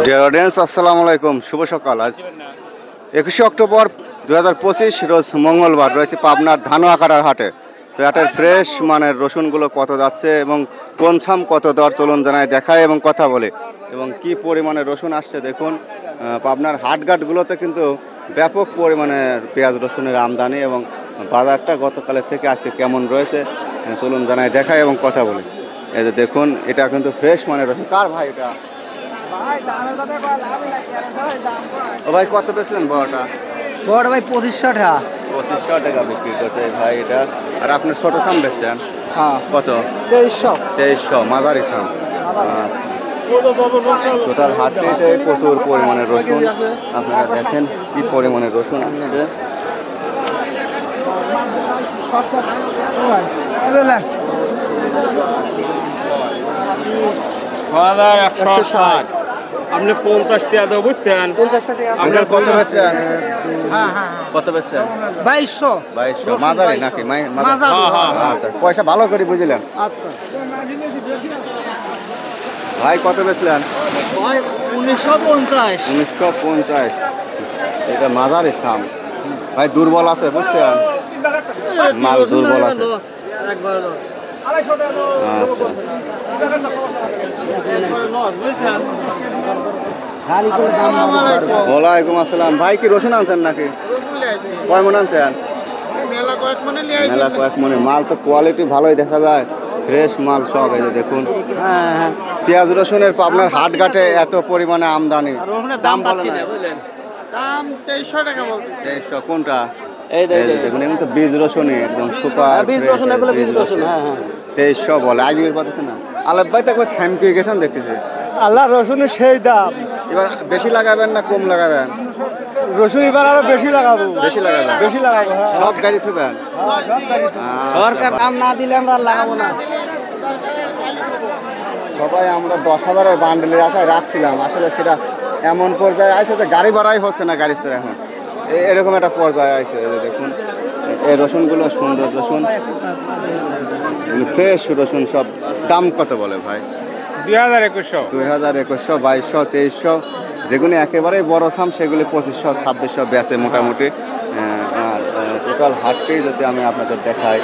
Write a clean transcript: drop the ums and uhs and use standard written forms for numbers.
Dear audience, আসসালামু আলাইকুম, শুভ সকাল। আজ 21শে অক্টোবর 2025 রোজ মঙ্গলবার, রয়েছে পাবনার ধানোয়াকাটার হাটে। তো হাটের ফ্রেশ মানের রসুনগুলো কত যাচ্ছে এবং কোন ছাম কত দর, চলুন জানায় দেখায় এবং কথা বলে এবং কি পরিমাণে রসুন আসছে দেখুন। পাবনার হাটঘাটগুলোতে কিন্তু ব্যাপক পরিমাণের পেঁয়াজ রসুনের আমদানি এবং বাজারটা গতকালের থেকে আজকে কেমন রয়েছে চলুন জানায় দেখায় এবং কথা বলে। এই যে দেখুন, এটা কিন্তু ফ্রেশ মানের রসুন। কার ভাই এটা? ও ভাই, কত বেচলেন বড়টা? বড় ভাই 2500 টাকা। 2500 টাকা বিক্রি করছে ভাই এটা। আর আপনি ছোট সাম বেচছেন? হ্যাঁ, কত? 2300 মাঝারি সাম। টোটাল হাটটিতে প্রচুর পরিমাণে রসুন, আপনারা দেখেন কি পরিমাণে রসুন আপনাদের। আপনি 50 টাকা দেবো, বুঝছেন? আপনার কত বেচছেন? কত বেচছেন? 2200 মাঝারি নাকি? আচ্ছা, পয়সা ভালো করে বুঝলেন। আচ্ছা ভাই কত বেচলেন? 1950। 1950। এটা মাঝারি সাম ভাই, দুর্বল আছে বুঝছেন, মাল দুর্বল আছে। ওয়ালাইকুম আসসালাম। ভাই কি রসুন আনছেন নাকি? কয় মন আনছেন? মেলা কয়েক মনে। মাল তো কোয়ালিটি ভালোই দেখা যায়, ফ্রেশ মাল সব। এই যে দেখুন, পেঁয়াজ রসুনের আপনার হাটঘাটে এত পরিমাণে আমদানি। দাম বলেন? দাম 2300 টাকা বলতেছে। 2300 কোনটা? এই দেখুন, এখন তো বীজ রসুনই একদম সুপার বীজ রসুন, এগুলো বীজ রসুন। হ্যাঁ 2300 বলে। আজকের পাচ্ছে না আলাপ ভাই, তো একবার থ্যামকে গেছেন দেখতেছি। আল্লাহ, রসুনের সেই দাম। এবার বেশি লাগাবেন না কম লাগাবেন? রসুন এবার আরো বেশি লাগাবো। বেশি লাগাবেন? বেশি লাগাবো। সব গাড়ি থুবেন? সরকার দাম না দিলে আমরা লাগাবো না। সবাই আমরা 10,000-এর বান্ডেলের আশায় রাখছিলাম, আসলে সেটা এমন পর্যায়ে আসছে যে গাড়ি ভাড়াই হচ্ছে না গাড়ি স্তরে। এখন এরকম একটা পর্যায়ে আসছে। দেখুন, এই রসুনগুলো সুন্দর রসুন, ফ্রেশ রসুন সব। দাম কত বলে ভাই? 2100। 2100, 2200, 2300। যেগুলি একেবারেই বড় সাম সেগুলি 2500, 2600 বেচে মোটামুটি। আর টোটাল হাটকেই যদি আমি আপনাদের দেখাই,